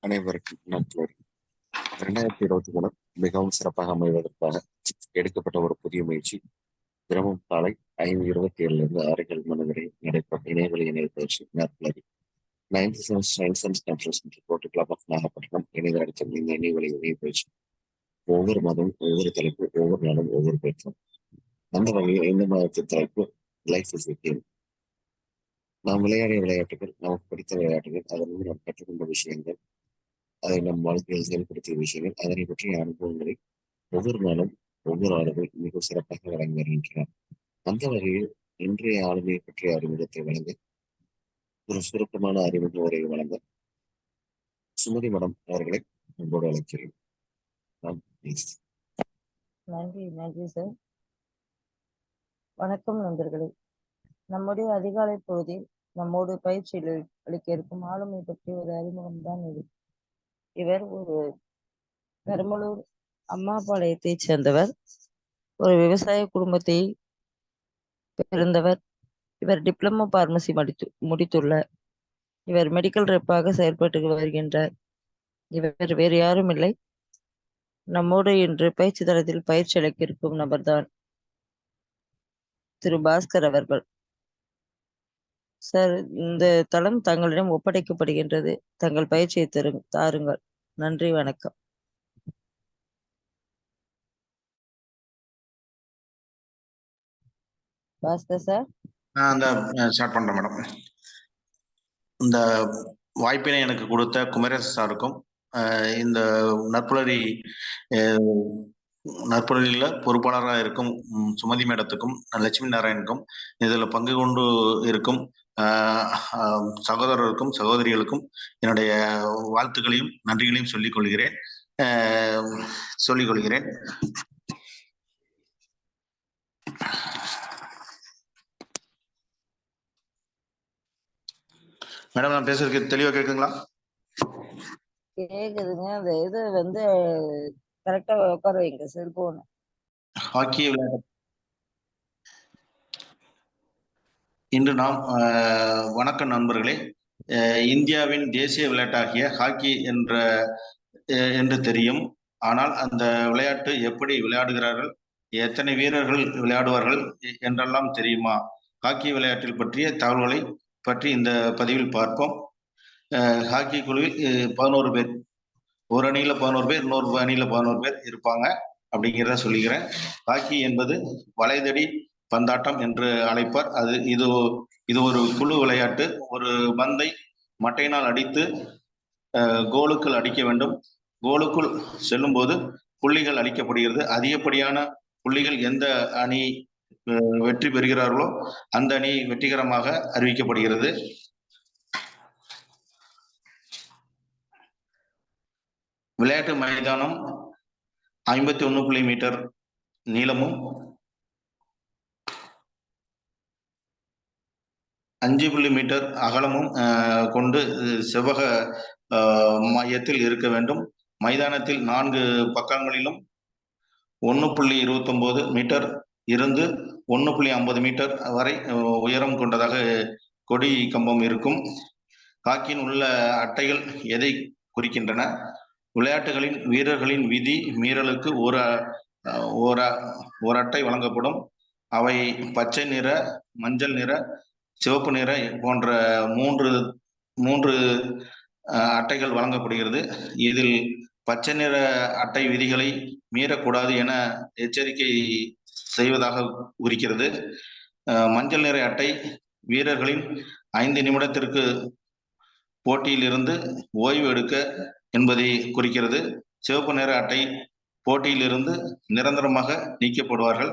அனைவருக்கும் நன்றி. 2023 மிகவும் சிறப்பாக அமைவதற்காக எடுக்கப்பட்ட ஒரு புதிய முயற்சி. தினமும் காலை 5:27 6 மணி வரை நடைபெறும் இணையவழி பயிற்சி நற்பலரி 9th Science Conference Club of Nagapattinam இணையதளத்தில் இந்த இணையவழி பயிற்சி ஒவ்வொரு மாதமும் ஒவ்வொரு தலைப்பு, ஒவ்வொரு நாளும் ஒவ்வொரு பேச்சும். அந்த வகையில் இந்த மாதத்தின் தலைப்பு லைஃப் இஸ் கேம். நாம் விளையாடிய விளையாட்டுகள், நமக்கு பிடித்த விளையாட்டுகள், அதன் நாம் கற்றுக்கொண்ட விஷயங்கள், அதை நம் வாழ்க்கையில் செயல்படுத்திய விஷயங்கள், அதனை பற்றிய அனுபவங்களை ஒவ்வொரு நாளும் ஒவ்வொரு ஆளுகள் மிக சிறப்பாக வழங்கி வருகின்றனர். அந்த வகையில் இன்றைய ஆளுமையை பற்றிய அறிமுகத்தை வழங்க ஒரு சுருக்கமான அறிமுக உரையை வழங்க சுமதி மடம் அவர்களை அன்போடு அழைக்கிறேன். நன்றி நன்றி சார். வணக்கம் நண்பர்களே. நம்முடைய அதிகாலை பொழுதில் நம்மோடு பயிற்சி அளிக்க இருக்கும் ஆளுமை பற்றி ஒரு அறிமுகம் தான் இது. இவர் ஒரு பெரம்பலூர் அம்மாபாளையத்தைச் சேர்ந்தவர். ஒரு விவசாய குடும்பத்தை பிறந்தவர். இவர் டிப்ளமோ பார்மசி முடித்துள்ளார். இவர் மெடிக்கல் ரெப்பாக செயல்பட்டு வருகின்றார். இவர் வேறு யாரும் இல்லை, நம்மோடு இன்று பயிற்சி தளத்தில் பயிற்சி அளிக்க இருக்கும் நபர்தான் திரு பாஸ்கர் அவர்கள். சார், இந்த தளம் தங்களிடம் ஒப்படைக்கப்படுகின்றது. தங்கள் பயிற்சியை தாருங்கள். நன்றி, வணக்கம். பாஸ்கர் சார். ஸ்டார்ட் பண்றேன் மேடம். இந்த வாய்ப்பினை எனக்கு கொடுத்த குமரேச சாருக்கும், இந்த நற்புலரியில பொறுப்பாளராக இருக்கும் சுமதி மேடத்துக்கும், லட்சுமி நாராயணுக்கும், இதில் பங்கு கொண்டு இருக்கும் சகோதரருக்கும் சகோதரிகளுக்கும் என்னுடைய வாழ்த்துக்களையும் நன்றிகளையும் சொல்லிக் கொள்கிறேன். மேடம், நான் பேசுறதுக்கு தெளிவா கேக்குங்களா? கேக்குதுங்க. அந்த இது கரெக்டா உட்கார வைங்க செல்போன். ஹாக்கி விளையாட்டு இன்று நாம் வணக்கம் நண்பர்களே. இந்தியாவின் தேசிய விளையாட்டாகிய ஹாக்கி என்று தெரியும். ஆனால் அந்த விளையாட்டு எப்படி விளையாடுகிறார்கள், எத்தனை வீரர்கள் விளையாடுவார்கள் என்றெல்லாம் தெரியுமா? ஹாக்கி விளையாட்டில் பற்றிய தகவல்களை பற்றி இந்த பதிவில் பார்ப்போம். ஹாக்கி குழுவில் 11 பேர், ஒரு அணியில 11 பேர், இன்னொரு அணியில 11 பேர் இருப்பாங்க அப்படிங்கிறத சொல்லிக்கிறேன். ஹாக்கி என்பது வளைதடி பந்தாட்டம் என்று அழைப்பார். இது ஒரு குழு விளையாட்டு. ஒரு பந்தை மட்டையினால் அடித்து கோலுக்குள் அடிக்க வேண்டும். கோலுக்குள் செல்லும் போது புள்ளிகள் அளிக்கப்படுகிறது. அதிகப்படியான புள்ளிகள் எந்த அணி வெற்றி பெறுகிறார்களோ அந்த அணி வெற்றிகரமாக அறிவிக்கப்படுகிறது. விளையாட்டு மைதானம் 51 மீட்டர் நீளமும் 5 மீட்டர் அகலமும் கொண்டு செவ்வக மையத்தில் இருக்க வேண்டும். மைதானத்தில் 4 பக்கங்களிலும் 1.29 மீட்டர் இருந்து 1.50 மீட்டர் வரை உயரம் கொண்டதாக கொடி கம்பம் இருக்கும். ஹாக்கியின் உள்ள அட்டைகள் எதை குறிக்கின்றன? விளையாட்டுகளின் வீரர்களின் விதி மீறலுக்கு ஒரு அட்டை வழங்கப்படும். அவை பச்சை நிற, மஞ்சள் நிற, சிவப்பு நிற போன்ற மூன்று அட்டைகள் வழங்கப்படுகிறது. இதில் பச்சை நிற அட்டை விதிகளை மீறக்கூடாது என எச்சரிக்கை செய்வதாக குறிக்கிறது. மஞ்சள் நிற அட்டை வீரர்களின் 5 நிமிடத்திற்கு போட்டியில் இருந்து ஓய்வு எடுக்க என்பதை குறிக்கிறது. சிவப்பு நிற அட்டை போட்டியில் இருந்து நிரந்தரமாக நீக்கப்படுவார்கள்.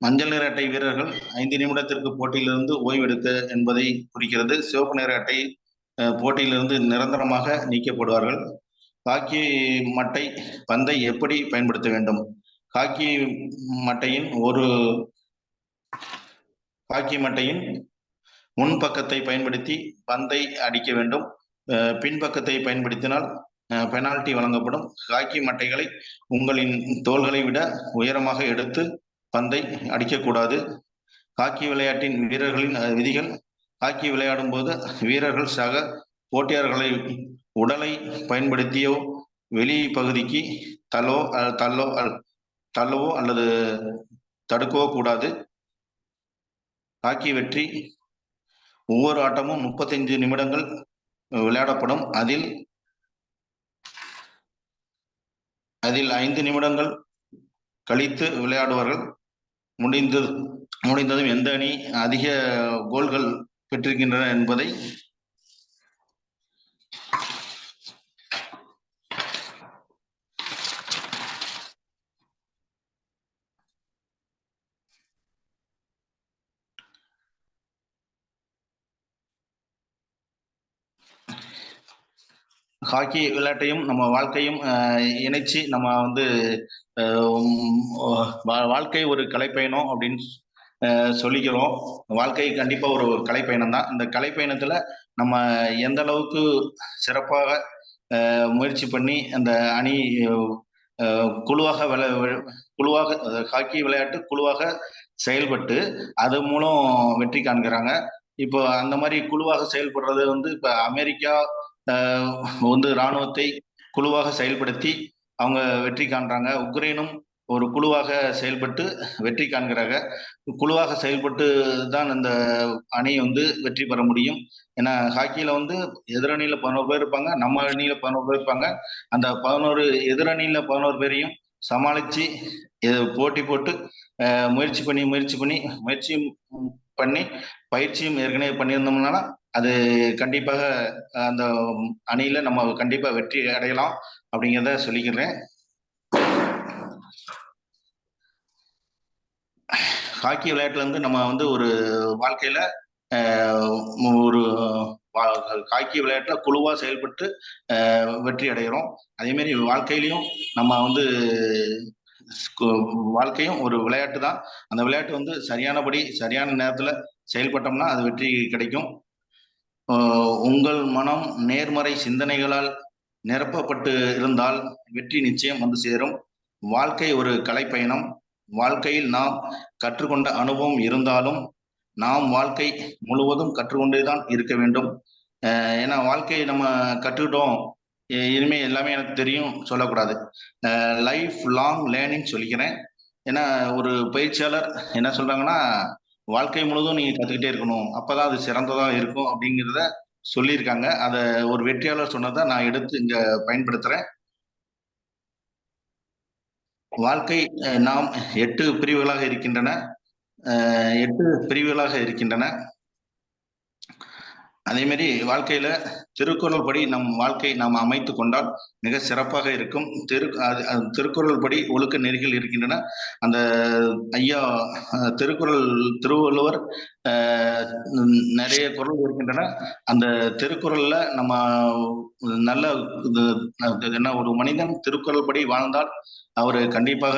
மஞ்சள் நிற அட்டை வீரர்கள் 5 நிமிடத்திற்கு போட்டியிலிருந்து ஓய்வெடுக்க என்பதை குறிக்கிறது. சிவப்பு நிற அட்டை போட்டியிலிருந்து நிரந்தரமாக நீக்கப்படுவார்கள். ஹாக்கி மட்டை பந்தை எப்படி பயன்படுத்த வேண்டும்? ஹாக்கி மட்டையின் முன்பக்கத்தை பயன்படுத்தி பந்தை அடிக்க வேண்டும். பின்பக்கத்தை பயன்படுத்தினால் பெனால்டி வழங்கப்படும். ஹாக்கி மட்டைகளை உங்களின் தோள்களை விட உயரமாக எடுத்து பந்தை அடிக்கக்கூடாது. ஹாக்கி விளையாட்டின் வீரர்களின் விதிகள். ஹாக்கி விளையாடும் போது வீரர்கள் சக போட்டியாளர்களை உடலை பயன்படுத்தியோ வெளி பகுதிக்கு தள்ளவோ அல்லது தடுக்கவோ கூடாது. ஹாக்கி வெற்றி. ஒவ்வொரு ஆட்டமும் 35 நிமிடங்கள் விளையாடப்படும். அதில் 5 நிமிடங்கள் கழித்து விளையாடுவார்கள். முடிந்ததும் எந்த அணி அதிக கோல்கள் பெற்றிருக்கின்றன என்பதை ஹாக்கி விளையாட்டையும் நம்ம வாழ்க்கையும் இணைச்சு நம்ம வந்து வாழ்க்கை ஒரு கலைப்பயணம் அப்படின்னு சொல்லிக்கிறோம். வாழ்க்கை கண்டிப்பா ஒரு கலைப்பயணம் தான். இந்த கலைப்பயணத்துல நம்ம எந்த அளவுக்கு சிறப்பாக முயற்சி பண்ணி அந்த அணி குழுவாக ஹாக்கி விளையாட்டு குழுவாக செயல்பட்டு அது மூலம் வெற்றி காண்கிறாங்க. இப்போ அந்த மாதிரி குழுவாக செயல்படுறது வந்து இப்ப அமெரிக்கா வந்து இராணுவத்தை குழுவாக செயல்படுத்தி அவங்க வெற்றி காண்றாங்க. உக்ரைனும் ஒரு குழுவாக செயல்பட்டு வெற்றி காண்கிறாங்க. குழுவாக செயல்பட்டு தான் இந்த அணி வந்து வெற்றி பெற முடியும். ஏன்னா ஹாக்கியில வந்து எதிரணியில 11 பேர் இருப்பாங்க, நம்ம அணியில 11 பேர் இருப்பாங்க. அந்த 11 எதிரணியில 11 பேரையும் சமாளிச்சு போட்டி போட்டு முயற்சி பண்ணி பயிற்சியும் ஏற்கனவே பண்ணியிருந்தோம்னா அது கண்டிப்பாக அந்த அணியில நம்ம கண்டிப்பா வெற்றி அடையலாம் அப்படிங்கிறத சொல்லிக்கிறேன். ஹாக்கி விளையாட்டுல வந்து நம்ம வந்து ஒரு வாழ்க்கையில ஒரு ஹாக்கி விளையாட்டுல குழுவா செயல்பட்டு வெற்றி அடைகிறோம். அதே மாதிரி வாழ்க்கையிலையும் நம்ம வந்து வாழ்க்கையும் ஒரு விளையாட்டு தான். அந்த விளையாட்டு வந்து சரியான நேரத்துல செயல்பட்டோம்னா அது வெற்றி கிடைக்கும். உங்கள் மனம் நேர்மறை சிந்தனைகளால் நிரப்பப்பட்டு இருந்தால் வெற்றி நிச்சயம் வந்து சேரும். வாழ்க்கை ஒரு கலைப்பயணம். வாழ்க்கையில் நாம் கற்றுக்கொண்ட அனுபவம் இருந்தாலும் நாம் வாழ்க்கை முழுவதும் கற்றுக்கொண்டேதான் இருக்க வேண்டும். ஏன்னா வாழ்க்கையை நம்ம கற்றுக்கிட்டோம், இனிமே எல்லாமே எனக்கு தெரியும் சொல்லக்கூடாது. லைஃப் லாங் லேர்னிங் சொல்லிக்கிறேன். ஏன்னா ஒரு பயிற்சியாளர் என்ன சொல்றாங்கன்னா, வாழ்க்கை முழுவதும் நீங்க கத்துக்கிட்டே இருக்கணும், அப்பதான் அது சிறந்ததா இருக்கும் அப்படிங்கிறத சொல்லியிருக்காங்க. அதை ஒரு வெற்றியாளர் சொன்னதை நான் எடுத்து இங்க பயன்படுத்துறேன். வாழ்க்கை நாம் 8 பிரிவுகளாக இருக்கின்றன. அதே மாதிரி வாழ்க்கையில திருக்குறள் படி நம் வாழ்க்கை நாம் அமைத்து கொண்டால் மிக சிறப்பாக இருக்கும். திருக்குறள் படி ஒழுக்க நெறிகள் இருக்கின்றன. அந்த ஐயா திருவள்ளுவர் நிறைய குறள் இருக்கின்றன. அந்த திருக்குறள்ல நம்ம நல்ல என்ன, ஒரு மனிதன் திருக்குறள் படி வாழ்ந்தால் அவர் கண்டிப்பாக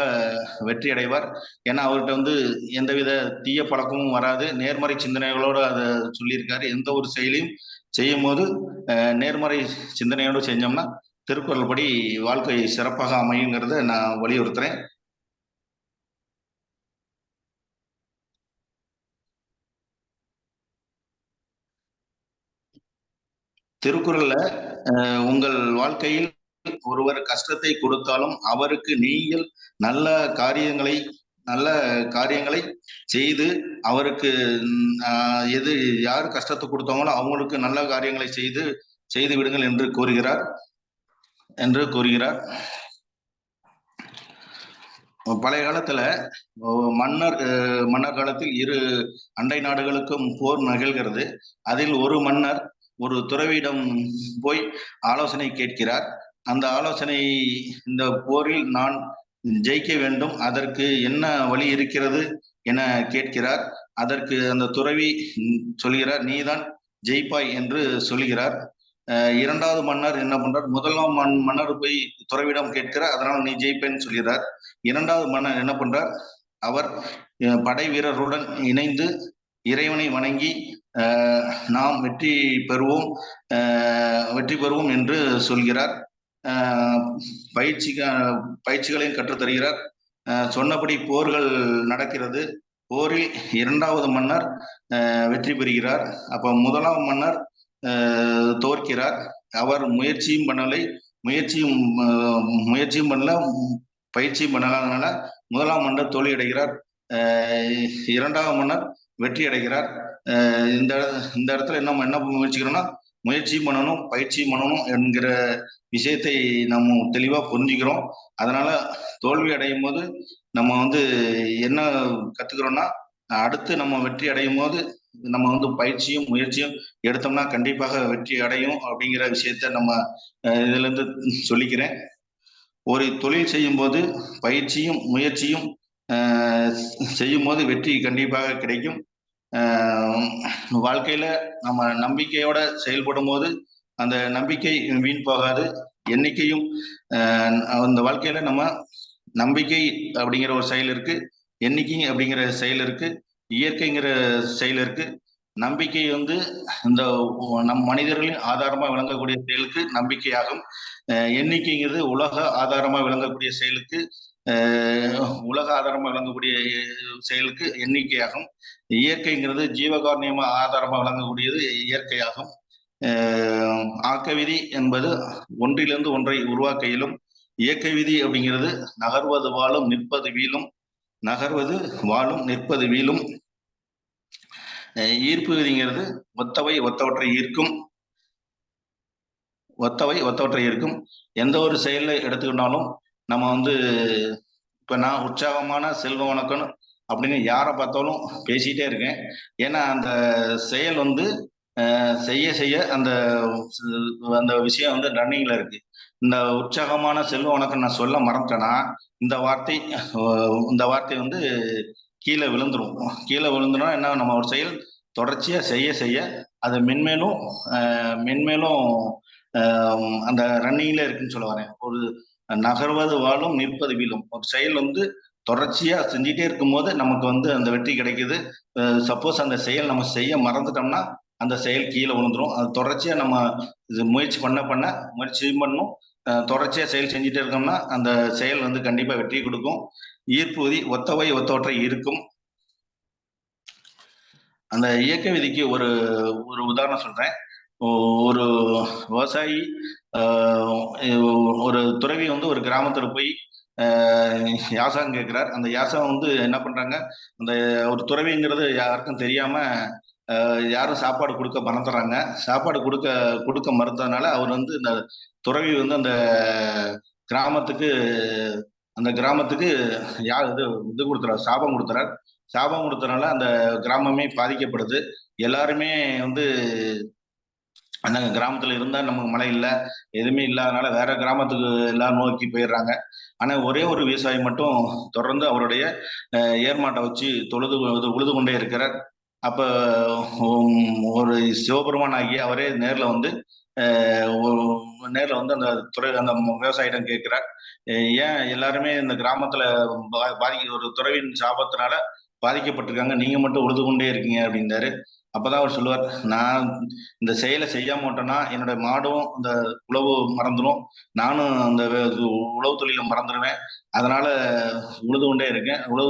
வெற்றி அடைவார். ஏன்னா அவர்கிட்ட வந்து எந்தவித தீய பழக்கமும் வராது. நேர்மறை சிந்தனைகளோடு அதை சொல்லியிருக்காரு. எந்த ஒரு செயலையும் செய்யும் போது நேர்மறை சிந்தனையோடு செஞ்சோம்னா திருக்குறள் படி வாழ்க்கை சிறப்பாக அமையுங்கிறத நான் வலியுறுத்துறேன். திருக்குறள்ல உங்கள் வாழ்க்கையில் ஒருவர் கஷ்டத்தை கொடுத்தாலும் அவருக்கு நீங்கள் நல்ல காரியங்களை செய்து அவருக்கு யார் கஷ்டத்தை கொடுத்தாங்களோ அவங்களுக்கு நல்ல காரியங்களை செய்து விடுங்கள் என்று கூறுகிறார். பழைய காலத்துல மன்னர் காலத்தில் 2 அண்டை நாடுகளுக்கும் போர் நிகழ்கிறது. அதில் ஒரு மன்னர் ஒரு துறவியிடம் போய் ஆலோசனை கேட்கிறார். அந்த ஆலோசனை, இந்த போரில் நான் ஜெயிக்க வேண்டும், அதற்கு என்ன வழி இருக்கிறது என கேட்கிறார். அதற்கு அந்த துறவி சொல்கிறார், நீதான் ஜெயிப்பாய் என்று சொல்கிறார். 2வது மன்னர் என்ன பண்றார், முதலாம் மன்னர் போய் துறவியிடம் கேட்கிறார், அதனால் நீ ஜெயிப்பேன்னு சொல்கிறார். 2வது மன்னர் என்ன பண்றார், அவர் படை வீரர்களுடன் இணைந்து இறைவனை வணங்கி நாம் வெற்றி பெறுவோம் என்று சொல்கிறார். பயிற்சிகளையும் கற்றுத்தருகிறார். சொன்னபடி போர்கள் நடக்கிறது. போரில் இரண்டாவது மன்னர் வெற்றி பெறுகிறார். அப்ப முதலாம் மன்னர் தோற்கிறார். அவர் முயற்சியும் பண்ணலை, முயற்சியும் பண்ணல, பயிற்சியும் பண்ணலாதனால முதலாம் மன்னர் தோல்வி அடைகிறார். இரண்டாவது மன்னர் வெற்றி அடைகிறார். இந்த இடத்துல என்ன முயற்சிக்கிறோம்னா, முயற்சியும் பண்ணணும், பயிற்சியும் பண்ணணும் என்கிற விஷயத்தை நம்ம தெளிவா புரிஞ்சுக்கிறோம். அதனால தோல்வி அடையும் போது நம்ம என்ன கத்துக்கிறோம்னா, அடுத்து நம்ம வெற்றி அடையும் போது நம்ம பயிற்சியும் முயற்சியும் எடுத்தோம்னா கண்டிப்பாக வெற்றி அடையும் அப்படிங்கிற விஷயத்த நம்ம இதுல இருந்து சொல்லிக்கிறேன். ஒரு தொழில் செய்யும் போது பயிற்சியும் முயற்சியும் செய்யும் போது வெற்றி கண்டிப்பாக கிடைக்கும். வாழ்க்கையில நம்ம நம்பிக்கையோட செயல்படும் போது அந்த நம்பிக்கை வீண் போகாது. எண்ணிக்கையும் அந்த வாழ்க்கையில நம்ம நம்பிக்கை அப்படிங்கிற ஒரு செயல் இருக்கு, எண்ணிக்கை அப்படிங்கிற செயல் இருக்கு, இயற்கைங்கிற செயல் இருக்கு. நம்பிக்கை இந்த நம் மனிதர்களின் ஆதாரமா விளங்கக்கூடிய செயலுக்கு நம்பிக்கையாகும். எண்ணிக்கைங்கிறது உலக ஆதாரமா விளங்கக்கூடிய செயலுக்கு உலக ஆதாரமா விளங்கக்கூடிய செயலுக்கு எண்ணிக்கையாகும். இயற்கைங்கிறது ஜீவகாரணியமா ஆதாரமா விளங்கக்கூடியது இயற்கையாகும். ஆக்க விதி என்பது ஒன்றிலிருந்து ஒன்றை உருவாக்கையிலும், இயக்க விதி அப்படிங்கிறது நகர்வது வாழும் நிற்பது வீழும், நகர்வது வாழும் நிற்பது வீழும். ஈர்ப்பு விதிங்கிறது ஒத்தவை ஒத்தவற்றை ஈர்க்கும், ஒத்தவை ஒத்தவற்றை ஈர்க்கும். எந்த ஒரு செயலை எடுத்துக்கிட்டாலும் நம்ம இப்ப நான் உற்சாகமான செல்வ வணக்கம் அப்படின்னு யாரை பார்த்தாலும் பேசிட்டே இருக்கேன். ஏன்னா அந்த செயல் செய்ய செய்ய அந்த அந்த விஷயம் ரன்னிங்ல இருக்கு. இந்த உற்சாகமான செல்வ வணக்கம் நான் சொல்ல மறந்துட்டேன்னா இந்த வார்த்தை கீழே விழுந்துரும். கீழே விழுந்துடும் என்ன, நம்ம ஒரு செயல் தொடர்ச்சியா செய்ய செய்ய அது மென்மேலும் அந்த ரன்னிங்ல இருக்குன்னு சொல்ல வரேன். ஒரு நகர்வது வாழும் நிற்பது வீழும். ஒரு செயல் தொடர்ச்சியா செஞ்சுட்டே இருக்கும் போது நமக்கு அந்த வெற்றி கிடைக்குது. சப்போஸ் அந்த செயல் நம்ம செய்ய மறந்துட்டோம்னா அந்த செயல் கீழே விழுந்துரும். அது தொடர்ச்சியா நம்ம முயற்சி பண்ண முயற்சியும் பண்ணும். தொடர்ச்சியா செயல் செஞ்சுட்டே இருக்கோம்னா அந்த செயல் கண்டிப்பா வெற்றி கொடுக்கும். ஈர்ப்பு விதி ஒத்தவை ஒத்தவற்றை இருக்கும். அந்த இயக்க விதிக்கு ஒரு உதாரணம் சொல்றேன். ஒரு விவசாயி ஒரு துறவி ஒரு கிராமத்துல போய் யாசகம் கேட்கிறார். அந்த யாசகம் என்ன பண்றாங்க, அந்த ஒரு துறவிங்கிறது யாருக்கும் தெரியாம யாரும் சாப்பாடு கொடுக்க மறந்துடுறாங்க. சாப்பாடு கொடுக்க மறுத்ததுனால அவர் இந்த துறவி அந்த கிராமத்துக்கு யார் இது கொடுத்துறார், சாபம் கொடுத்துறார். சாபம் கொடுத்தனால அந்த கிராமமே பாதிக்கப்படுது. எல்லாருமே அந்த கிராமத்துல இருந்தா நமக்கு மழை இல்லை, எதுவுமே இல்லாதனால வேற கிராமத்துக்கு எல்லாரும் நோக்கி போயிடுறாங்க. ஆனா ஒரே ஒரு விவசாயி மட்டும் தொடர்ந்து அவருடைய ஏர்மாட்டை வச்சு உழுது கொண்டே இருக்கிறார். அப்ப ஒரு சிவபெருமான் ஆகிய அவரே நேர்ல அந்த அந்த விவசாயிடம் கேட்கிறார், ஏன் எல்லாருமே இந்த கிராமத்துல ஒரு துறவின் சாபத்தினால பாதிக்கப்பட்டிருக்காங்க, நீங்க மட்டும் உழுது கொண்டே இருக்கீங்க அப்படின்றாரு. அப்பதான் அவர் சொல்லுவார், நான் இந்த செயலை செய்யாம விட்டேன்னா என்னோட மாடும் அந்த உழவு மறந்துடும், நானும் அந்த உழவு தொழில மறந்துடுவேன். அதனால உழுது கொண்டே இருக்கேன். உழவு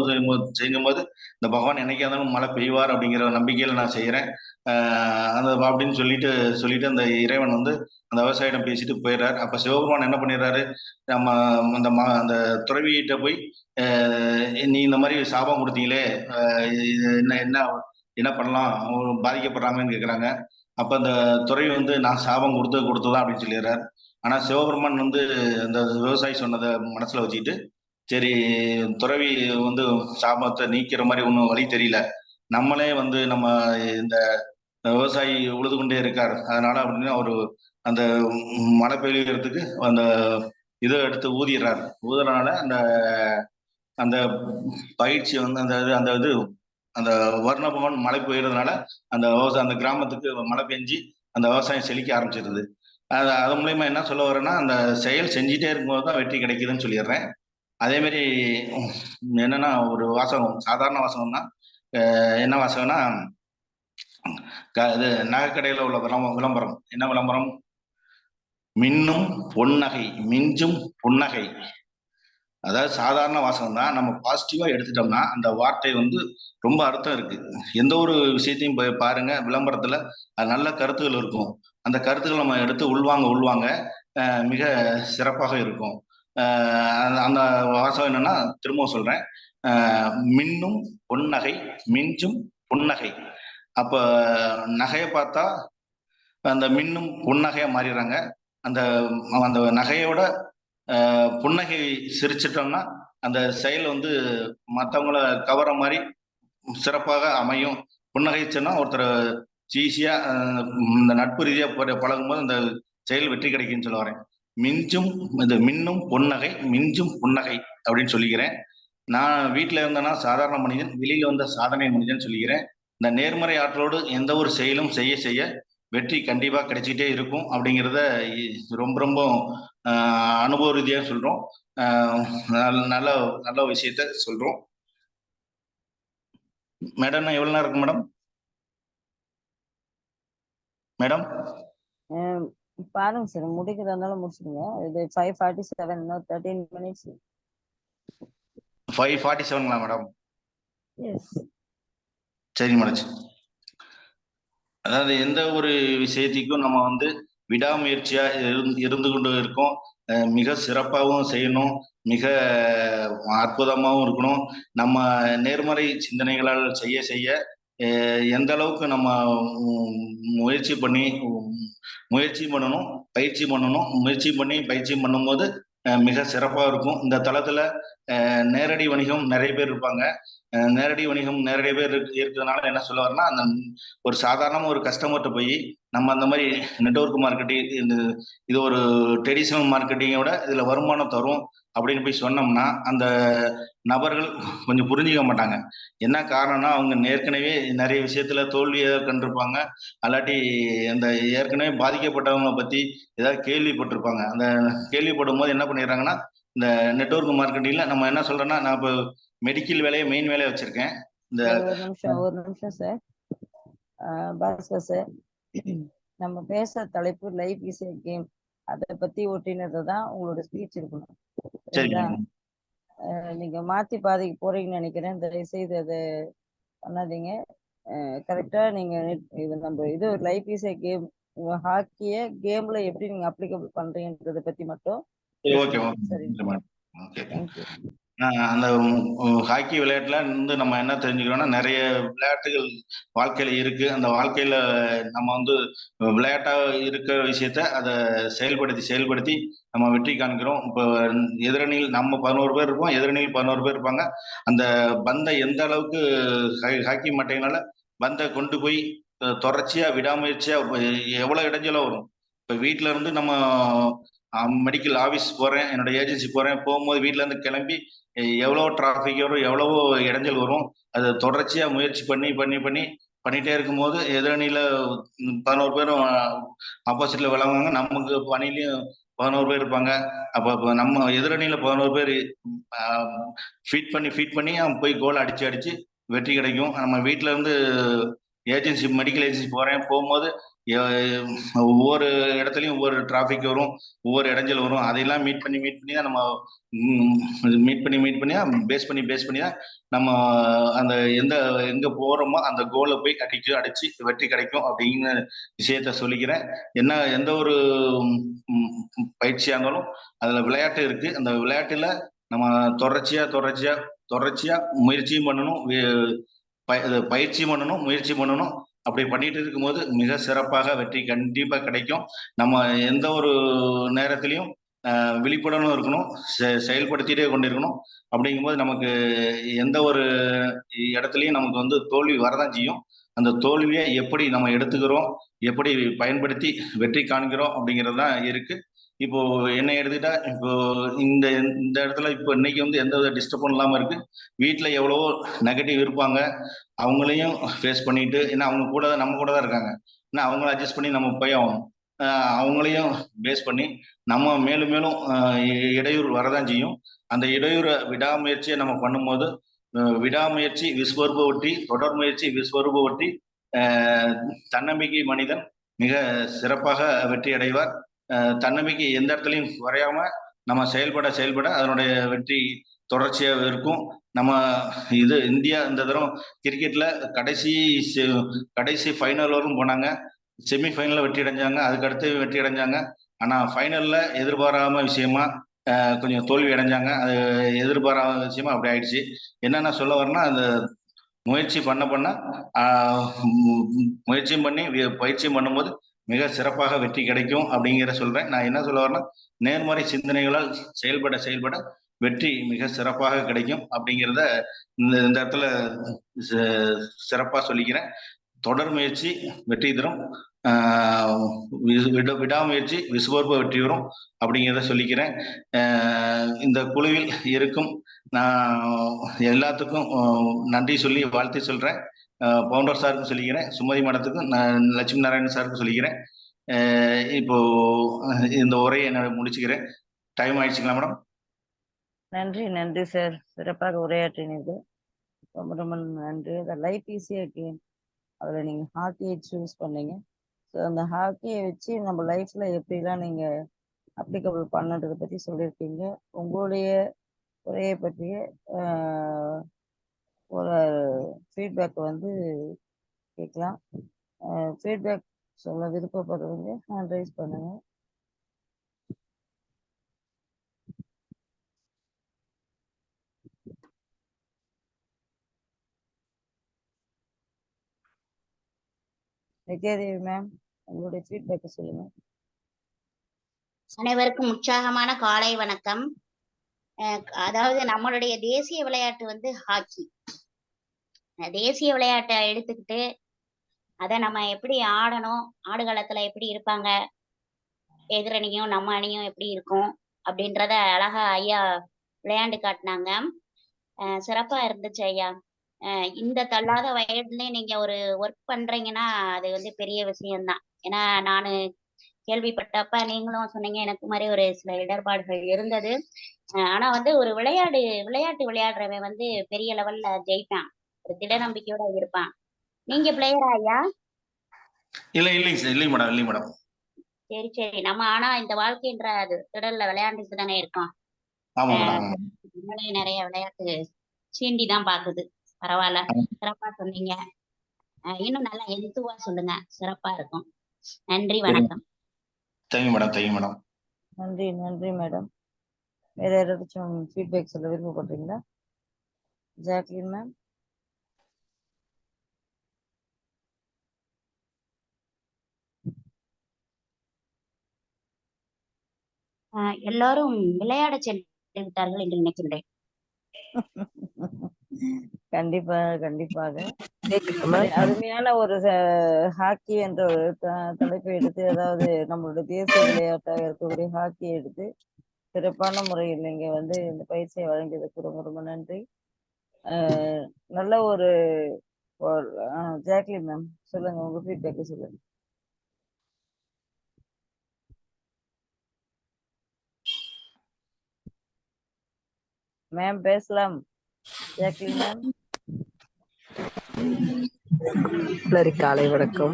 செய்யும் போது இந்த பகவான் என்னைக்கா இருந்தாலும் மழை பெய்வார் அப்படிங்கிற நம்பிக்கையில நான் செய்யறேன் அப்படின்னு சொல்லிட்டு அந்த இறைவன் அந்த விவசாயிடம் பேசிட்டு போயிடுறாரு. அப்ப சிவபெருமான் என்ன பண்ணிடுறாரு, நம்ம அந்த துறவிகிட்ட போய் நீ இந்த மாதிரி சாபம் கொடுத்தீங்களே, என்ன பண்ணலாம், பாதிக்கப்படுறாங்கன்னு கேட்குறாங்க. அப்ப அந்த துறவி நான் சாபம் கொடுத்ததான் அப்படின்னு சொல்லிடுறாரு. ஆனா சிவபெருமான் அந்த விவசாயி சொன்னதை மனசுல வச்சுக்கிட்டு, சரி துறவி சாபத்தை நீக்கிற மாதிரி ஒன்றும் வழி தெரியல, நம்மளே நம்ம இந்த விவசாயி உழுது கொண்டே இருக்கார், அதனால அப்படின்னு அவரு அந்த மழை பெய்யறதுக்கு அந்த இதை எடுத்து ஊதுறனால அந்த அந்த பயிற்சி அந்த வர்ணபவன் மழை பெய்யறதுனால அந்த கிராமத்துக்கு மழை பெஞ்சு அந்த விவசாயம் செழிக்க ஆரம்பிச்சிருது. அது மூலயமா என்ன சொல்ல வரேன்னா, அந்த செயல் செஞ்சுட்டே இருக்கும்போது தான் வெற்றி கிடைக்குதுன்னு சொல்லிடுறேன். அதே மாதிரி என்னன்னா, ஒரு வாசகம், சாதாரண வாசகம் தான். என்ன வாசகம்னா, இது நகைக்கடையில உள்ள விளம்பரம். என்ன விளம்பரம்? மின்னும் பொன்னகை, மிஞ்சும் புன்னகை, அதாவது சாதாரண வாசகம் தான். நம்ம பாசிட்டிவா எடுத்துட்டோம்னா, அந்த வார்த்தை வந்து ரொம்ப அர்த்தம் இருக்கு. எந்த ஒரு விஷயத்தையும் போய் பாருங்க, விளம்பரத்துல அது நல்ல கருத்துகள் இருக்கும். அந்த கருத்துக்கள நம்ம எடுத்து உள்வாங்க மிக சிறப்பாக இருக்கும். அ அந்த வாசகம் என்னன்னா, திரும்பவும் சொல்றேன். அ "மின்னும் பொன்னகை, மிஞ்சும் புன்னகை." அப்ப நகைய பார்த்தா அந்த மின்னும் புன்னகையா மாறிடுறாங்க. அந்த அந்த நகையோட புன்னகை சிரிச்சிட்டோம்னா, அந்த செயல் வந்து மத்தவங்கள கவர மாரி சிறப்பாக அமையும். புன்னகைச்சோன்னா ஒருத்தர ஈஸியா இந்த நட்பு ரீதியா பழகும்போது அந்த செயல் வெற்றி கிடைக்கும்னு சொல்ல வரேன். மிஞ்சும் இது "மின்னும் பொன்னகை, மிஞ்சும் புன்னகை" அப்படின்னு சொல்லிக்கிறேன். நான் வீட்ல இருந்தேன்னா சாதாரண மனிதன், வெளியில வந்தா சாதனை மனிதன் சொல்லிக்கிறேன். இந்த நேர்மறை ஆற்றலோடு எந்த ஒரு செயலும் செய்ய வெற்றி கண்டிப்பா கிடைச்சுக்கிட்டே இருக்கும் அப்படிங்கிறத இ ரொம்ப ரொம்ப அ அனுபவ ரீதியா சொல்றோம். அ நல்ல நல்ல விஷயத்த சொல்றோம். மேடம் இன்னும் எவ்வளவு நேரம் இருக்கு மேடம்? மேடம் அஹ் பாருங்க சார், முடிக்கிறதா இருந்தாலும் முடிச்சிடுங்க. இது 5:47, இன்னும் 13 மினிட்ஸ். 5:47ங்களா மேடம்? எஸ். சரிங்க மேடம். அதாவது எந்த ஒரு விஷயத்துக்கும் நம்ம வந்து விடாமுயற்சியா இருந்து கொண்டு இருக்கோம். மிக சிறப்பாகவும் செய்யணும். மிக அற்புதமாவும் இருக்கணும். நம்ம நேர்மறை சிந்தனைகளால் செய்ய எந்த அளவுக்கு நம்ம ம், முயற்சி பண்ணி முயற்சி பண்ணணும், பயிற்சி பண்ணணும். முயற்சி பண்ணி பயிற்சி பண்ணும்போது மிக சிறப்பா இருக்கும். இந்த தளத்துல நேரடி வணிகம் நிறைய பேர் இருப்பாங்க. நேரடி வணிகம் நிறைய பேர் இருக்கிறதுனால என்ன சொல்ல வரேன்னா, அந்த ஒரு சாதாரணமா ஒரு கஸ்டமர்ட்ட போயி, நம்ம அந்த மாரி நெட்வொர்க் மார்க்கெட்டிங் இது ஒரு ட்ரெடிஷனல் மார்க்கெட்டிங்க விட இதுல வருமானம் தரும் அப்படின்னு போய் சொன்னோம்னா, அந்த நபர்கள் கொஞ்சம் புரிஞ்சுக்க மாட்டாங்க. என்ன காரணம்னா, அவங்க ஏற்கனவே நெறைய விஷயத்துல தோல்விய கண்டிருப்பாங்க. அல்லாட்டி அந்த ஏற்கனவே பாதிக்கப்பட்டவங்கள பத்தி ஏதாவது கேள்விப்பட்டிருப்பாங்க. அந்த கேள்விப்படும்போது என்ன பண்ணிடுறாங்கன்னா, இந்த நெட்வொர்க் மார்க்கெட்டிங்ல நம்ம என்ன சொல்றோம்னா, நான் இப்ப மெடிக்கல் வேலைய மெயின் வேலையா வச்சிருக்கேன். இந்த ஒரு நிமிஷம் சார். பாஸ்கர் சார், நம்ம பேசுற தலைப்பு லைஃப் இஸ் ஏ கேம். அதை பத்தி ஒட்டினது தான் உங்களோட ஸ்பீச் இருக்கணும். சரிங்களா? சரிங்க. நீங்க மாத்தி பாதைக்கு போறீங்கன்னு நினைக்கிறேன். தயவு செய்து அதை பண்ணாதீங்க. கரெக்டா நீங்க இது நம்ம இது லைஃப் இஸ் ஏ கேம். உங்க ஹாக்கிய கேம்ல எப்படி நீங்க அப்ளிகபிள் பண்றீங்கன்றத பத்தி மட்டும் சரி, ஓகே, பேசுங்க. ஓகே. சரி, ஓகே மேடம். ஓகே. தேங்க்யூ. அந்த ஹாக்கி விளையாட்டுல இருந்து நம்ம என்ன தெரிஞ்சுக்கிறோம்னா, நெறைய விளையாட்டுகள் வாழ்க்கையில இருக்கு. அந்த வாழ்க்கையில நம்ம வந்து விளையாட்டா இருக்கிற விஷயத்த அத செயல்படுத்தி நம்ம வெற்றி காண்கிறோம். இப்ப எதிரணியில் நம்ம 11 பேர் இருப்போம். எதிரணியில் 11 பேர் இருப்பாங்க. அந்த பந்த எந்த அளவுக்கு ஹாக்கி மட்டையினால பந்த கொண்டு போய் தொடர்ச்சியா விடாமுயற்சியா எவ்வளவு இடைஞ்சலா வரும். இப்ப வீட்ல இருந்து நம்ம மெடிக்கல் ஆஃபீஸ் போறேன், என்னோட ஏஜென்சி போறேன். போகும்போது வீட்ல இருந்து கிளம்பி எவ்வளோ டிராஃபிக் வரும், எவ்வளவோ இடைஞ்சல் வரும். அத தொடர்ச்சியா முயற்சி பண்ணிட்டே இருக்கும்போது, எதிரணியில 11 பேரும் ஆப்போசிட்ல விளையாடுவாங்க. நமக்கு அணியிலயும் 11 பேர் இருப்பாங்க. அப்ப நம்ம எதிரணியில 11 பேரு அ ஃபீட் பண்ணி அவன் போய் கோல் அடிச்சு வெற்றி கிடைக்கும். நம்ம வீட்ல இருந்து மெடிக்கல் ஏஜென்சி போறேன். போம்போது எ ஒவ்வொரு இடத்துலயும் ஒவ்வொரு டிராஃபிக் வரும். ஒவ்வொரு இடைஞ்சல் வரும். அதையெல்லாம் மீட் பண்ணி தான் நம்ம மீட் பண்ணி தான் பேஸ் பண்ணி தான் நம்ம அந்த எங்க போறோமோ அந்த கோல போய் அடிச்சு வெற்றி கிடைக்கும் அப்படின்னு விஷயத்த சொல்லிக்கிறேன். எந்த ஒரு ம், பயிற்சியா இருந்தாலும் அதுல விளையாட்டு இருக்கு. அந்த விளையாட்டுல நம்ம தொடர்ச்சியா முயற்சியும் பண்ணணும். பயிற்சியும் பண்ணணும், முயற்சி பண்ணணும். அப்படி பண்ணிட்டு இருக்கும்போது மிக சிறப்பாக வெற்றி கண்டிப்பா கிடைக்கும். நம்ம எந்த ஒரு நேரத்திலயும் விழிப்புடனும் இருக்கணும். செயல்படுத்திட்டே கொண்டிருக்கணும். அப்படிங்கும்போது நமக்கு எந்த ஒரு இடத்துலயும் நமக்கு வந்து தோல்வி வரதான் செய்யும். அந்த தோல்விய எப்படி நம்ம எடுத்துக்கிறோம், எப்படி பயன்படுத்தி வெற்றி காண்கிறோம் அப்படிங்கிறது தான் இருக்கு. இப்போ என்னை எடுத்துக்கிட்டா, இப்போ இந்த இந்த இடத்துல இப்போ இன்னைக்கு வந்து எந்த வித டிஸ்டர்பும் இல்லாம இருக்கு. வீட்ல எவ்வளவோ நெகட்டிவ் இருப்பாங்க. அவங்களையும் ஃபேஸ் பண்ணிட்டு ஏன்னா அவங்க கூட நம்ம கூட தான் இருக்காங்க. ஏன்னா அவங்கள அட்ஜஸ்ட் பண்ணி நம்ம போய் ஆகணும். அவங்களையும் பேஸ் பண்ணி நம்ம மேலும் மேலும் இடையூறு வரதான் செய்யும். அந்த இடையூற விடாமுயற்சியை நம்ம பண்ணும்போது விடாமுயற்சி விஸ்வரூப வெற்றி, தொடர் முயற்சி விஸ்வரூப வெற்றி. அஹ் தன்னம்பிக்கை மனிதன் மிக சிறப்பாக வெற்றி அடைவார். தன்னம்பிக்கை எந்த இடத்துலையும் குறையாம நம்ம செயல்பட செயல்பட அதனுடைய வெற்றி தொடர்ச்சியாக இருக்கும். நம்ம இந்தியா இந்த தரம் கிரிக்கெட்ல கடைசி ஃபைனல் வரும் போனாங்க. செமி ஃபைனல்ல வெற்றி அடைஞ்சாங்க. அதுக்கு அடுத்து வெற்றி அடைஞ்சாங்க. ஆனா ஃபைனல்ல எதிர்பாராம விஷயமா கொஞ்சம் தோல்வி அடைஞ்சாங்க. அது எதிர்பாராத விஷயமா அப்படி ஆயிடுச்சு. என்னென்ன சொல்ல வரேன்னா, அந்த முயற்சி பண்ண முயற்சியும் பண்ணி பயிற்சியும் பண்ணும்போது மிக சிறப்பாக வெற்றி கிடைக்கும் அப்படிங்கிற சொல்றேன். நான் என்ன சொல்ல வரேன்னா, நேர்மறை சிந்தனைகளால் செயல்பட செயல்பட வெற்றி மிக சிறப்பாக கிடைக்கும் அப்படிங்கிறத இந்த இடத்துல சிறப்பா சொல்லிக்கிறேன். தொடர் முயற்சி வெற்றி தரும். விடாமுயற்சி விசுவர்ப வெற்றி வரும் அப்படிங்கிறத சொல்லிக்கிறேன். இந்த குழுவில் இருக்கும் நான் எல்லாத்துக்கும் நன்றி சொல்லி வாழ்த்து சொல்றேன். பவுண்டர் சாருக்கும் சொல்லிக்கிறேன், சுமதி மேடத்துக்கும், லட்சுமி நாராயணன் சாருக்கும் சொல்லிக்கிறேன். இப்போ இந்த உரையை நான் முடிச்சுக்கிறேன். டைம் ஆயிடுச்சுங்களா மேடம்? நன்றி நன்றி சார், சிறப்பாக உரையாற்றினீர்கள். ரொம்ப ரொம்ப நன்றி. அந்த லைஃப் ஈஸியா கேம், அதில் நீங்கள் ஹாக்கியை சூஸ் பண்ணீங்க. ஸோ அந்த ஹாக்கியை வச்சு நம்ம லைஃப்ல எப்படிலாம் நீங்கள் அப்ளிகபிள் பண்ணுன்றதை பற்றி சொல்லியிருக்கீங்க. உங்களுடைய உரையை பற்றிய ஒரு ஃபீட்பேக் வந்து கேட்கலாம். ஃபீட்பேக் சொல்ல விருப்பப்படுறவங்க ஹேண்ட் ரைஸ் பண்ணுங்க. வித்யாதேவி மேம், உங்களுடைய ஃபீட்பேக் சொல்லுங்க. அனைவருக்கும் உற்சாகமான காலை வணக்கம். அதாவது நம்மளுடைய தேசிய விளையாட்டு வந்து ஹாக்கி. தேசிய விளையாட்டை எடுத்துக்கிட்டு அதை நம்ம எப்படி ஆடணும், ஆடுகளத்துல எப்படி இருப்பாங்க, எதிரணியும் நம்ம அணியும் எப்படி இருக்கும் அப்படின்றத அழகா ஐயா விளையாண்டு காட்டினாங்க. சிறப்பா இருந்துச்சு ஐயா. இந்த தள்ளாத வயதுல நீங்க ஒரு ஒர்க் பண்றீங்கன்னா அது வந்து பெரிய விஷயம்தான். ஏன்னா நானு கேள்விப்பட்டப்ப நீங்களும் சொன்னீங்க, எனக்கு மாதிரி ஒரு சில இடர்பாடுகள் இருந்தது. ஆனா வந்து ஒரு விளையாட்டு விளையாடுறவன் வந்து பெரிய லெவல்ல ஜெயிப்பான், ஒரு திட நம்பிக்கையோட இருப்பான். நீங்க பிளேயரா ஐயா? இல்லைங்க சார், இல்லைங்க மேடம், இல்லைங்க மேடம். சரி சரி, நம்ம ஆனா இந்த வாழ்க்கைன்ற அது திடல்ல விளையாண்டுட்டு தானே இருக்கோம். நிறைய விளையாட்டு சீண்டி தான் பாக்குது. பரவாயில்ல, சிறப்பா சொன்னீங்க. இன்னும் நல்லா எதுவா சொல்லுங்க, சிறப்பா இருக்கும். நன்றி, வணக்கம். Thank you madam, thank you madam. நன்றி நன்றி மேடம். வேற யாராச்சும் ஃபீட்பேக் சொல்ல விருப்பப்படுறீங்களா? Jacqueline ma'am. எல்லாரும் விளையாட சென்று விட்டார்கள் என்று நினைக்கின்றேன். கண்டிப்பாக கண்டிப்பாக அருமையான ஒரு ஹாக்கி என்ற ஒரு தலைப்பை எடுத்து, அதாவது நம்மளுடைய தேசிய விளையாட்டாக இருக்கக்கூடிய ஹாக்கியை எடுத்து சிறப்பான முறையில் நீங்க வந்து இந்த பயிற்சியை வழங்கியதுக்கு ரொம்ப ரொம்ப நன்றி. நல்ல ஒரு ஜாக்லின் மேம் சொல்லுங்க, உங்க ஃபீட்பேக் சொல்லுங்க. மேம் பேசலாம். Jacqueline ma'am. காலை வணக்கம்.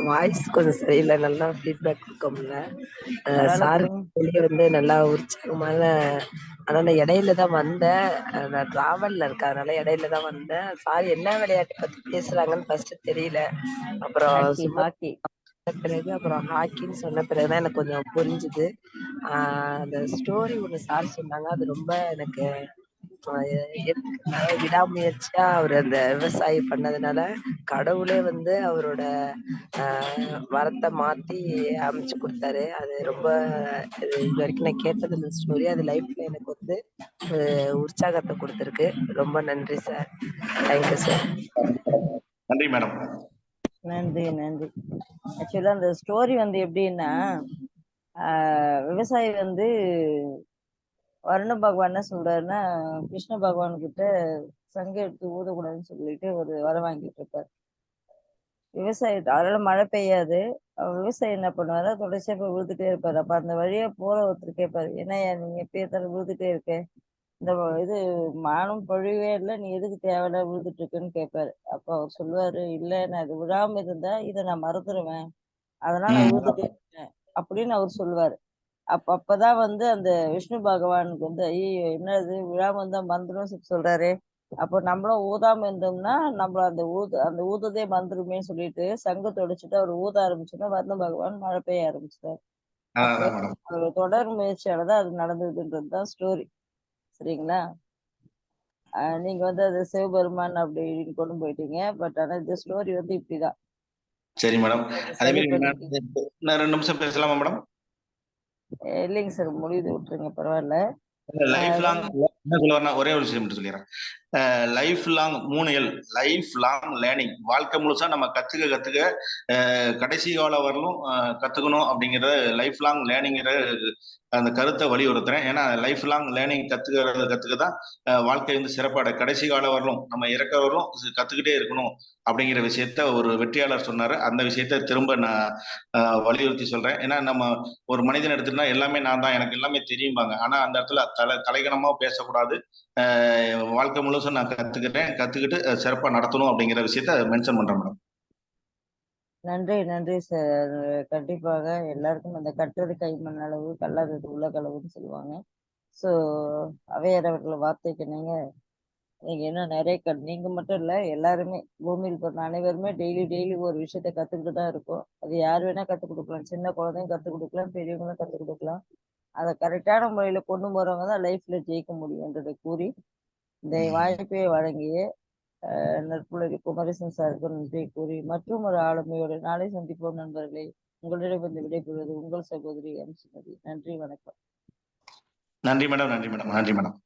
வாய்ஸ் கொஞ்சம் சரியில்லை, நல்லா ஃபீட்பேக் கொடுக்க முடியல. சார் வெளியே வந்து நல்லா உற்சாகமான, ஆனால் நான் இடையில தான் வந்தேன், நான் டிராவல்ல இருக்கேன், அதனால இடையில தான் வந்தேன். சார் என்ன விளையாட்டு பத்தி பேசுறாங்கன்னு ஃபர்ஸ்ட் தெரியல, அப்புறம் ஹாக்கி பிறகு அப்புறம் ஹாக்கின்னு சொன்ன பிறகுதான் எனக்கு கொஞ்சம் புரிஞ்சுது. அந்த ஸ்டோரி ஒன்று சார் சொன்னாங்க, அது ரொம்ப எனக்கு விடாமுயற்சியா அவர் அந்த விவசாயி பண்ணதுனால கடவுளே வந்து அவரோட வரத்தை மாத்தி அமைச்சு கொடுத்தாரு. அது ரொம்ப இது வரைக்கும் நான் கேட்டது இந்த ஸ்டோரி, அது லைஃப்ல எனக்கு வந்து உற்சாகத்தை கொடுத்துருக்கு. ரொம்ப நன்றி சார். Thank you sir. நன்றி மேடம். நன்றி நன்றி. ஆக்சுவலா அந்த ஸ்டோரி வந்து எப்படின்னா, விவசாயி வந்து வருண பகவான் என்ன சொல்றாருன்னா, கிருஷ்ண பகவான் கிட்ட சங்க எடுத்து ஊதக்கூடாதுன்னு சொல்லிட்டு ஒரு வரம் வாங்கிட்டு இருப்பாரு. விவசாயி அதனால மழை பெய்யாது. விவசாயி என்ன பண்ணுவாரு, தொடர்ச்சியா போய் விழுதுட்டே இருப்பாரு. அப்ப அந்த வழியா போற ஒருத்தர் கேட்பாரு, என்னையா நீங்க எப்பயே விழுதுட்டே இருக்க, இந்த இது மானம் பொழிவே இல்லை, நீ எதுக்கு தேவையில்ல விழுதுட்டு இருக்குன்னு கேட்பாரு. அப்ப அவர் சொல்லுவாரு, இல்ல நான் இது விழாம இருந்தா இதை நான் மறந்துடுவேன், அதனால நான் விழுதுட்டே இருக்கேன் அப்படின்னு அவர் சொல்லுவாரு. அப்பதான் வந்து அந்த விஷ்ணு பகவானுக்கு வந்து ஐயோ என்னது விழாம இருந்தா மந்திரம் சொல்றாரு. அப்போ நம்மளும் ஊதாம இருந்தோம்னா நம்ம அந்த ஊதுதே மந்திரமே சொல்லிட்டு சங்கத்தை உடைச்சிட்டு அவர் ஊத ஆரம்பிச்சோன்னா விஷ்ணு பகவான் மழை பெய்ய ஆரம்பிச்சிட்டாரு. அப்போ அதான் மேடம். ஒரு தொடர் முயற்சியால தான் அது நடந்ததுன்றதுதான் ஸ்டோரி. சரிங்களா? நீங்க வந்து அது சிவபெருமான் அப்படின்னு கொண்டு போயிட்டீங்க. பட் ஆனா இந்த ஸ்டோரி வந்து இப்படிதான். சரி மேடம். அதே மாதிரி சரிப்படுத்தி நான் 2 நிமிஷம் பேசலாமா மேடம்? இல்லைங்க சார், முடிவு விட்டுருங்க, பரவாயில்ல. லைஃப் லாங் என்ன சொல்ல வரேன்னா, ஒரே ஒரு விஷயம் மட்டும் சொல்லிடுறேன். Life long 3 L, life long learning. வாழ்க்கை முழுசா நம்ம கத்துக்க கடைசி காலம் வரலும் கத்துக்கணும் அப்படிங்கிற லைஃப் லாங் லேர்னிங்கிற அந்த கருத்தை வலியுறுத்துறேன். ஏன்னா லைஃப் லாங் லேர்னிங் கத்துக்க தான் வாழ்க்கை வந்து சிறப்பாட கடைசி காலம் வரலும் நம்ம இறக்க வரலும் கத்துக்கிட்டே இருக்கணும் அப்படிங்கிற விஷயத்த ஒரு வெற்றியாளர் சொன்னாரு. அந்த விஷயத்த திரும்ப நான் வலியுறுத்தி சொல்றேன். ஏன்னா நம்ம ஒரு மனிதன் எடுத்துட்டா எல்லாமே நான் தான், எனக்கு எல்லாமே தெரியும்பாங்க. ஆனா அந்த இடத்துல தலைகணமா பேசக்கூடாது. வாழ்க்கை முழுசும் நான் கத்துக்கிட்டு சிறப்பா நடத்தணும் அப்படிங்கிற விஷயத்த மென்ஷன் பண்றேன் மேடம். நன்றி நன்றி சார். கண்டிப்பாக எல்லாருக்கும் அந்த கற்றது கைமண் அளவு கல்லாதது உலகளவுன்னு சொல்லுவாங்க. ஸோ அவையார் அவர்கள் வார்த்தைக்கு நீங்க இன்னும் நிறைய நீங்க மட்டும் இல்ல, எல்லாருமே பூமியில் பிறந்த அனைவருமே டெய்லி ஒரு விஷயத்த கத்துக்கிட்டு தான் இருக்கோம். அது யார் வேணா கத்துக் கொடுக்கலாம். சின்ன குழந்தையும் கத்துக் கொடுக்கலாம், பெரியவங்களும் கத்துக் கொடுக்கலாம். அதை கரெக்டான முறையில கொண்டு போறவங்க தான் லைஃப்ல ஜெயிக்க முடியுன்றதை கூறி இந்த வாய்ப்பை வழங்கிய நற்புலரி குமரேசன் சாருக்கு நன்றி கூறி மற்றும் ஒரு ஆளுமையோடு நாளை சந்திப்போம் நண்பர்களே. உங்களிடம் வந்து விடைபெறுவது உங்கள் சகோதரி எம் சுமதி. நன்றி, வணக்கம். நன்றி மேடம்.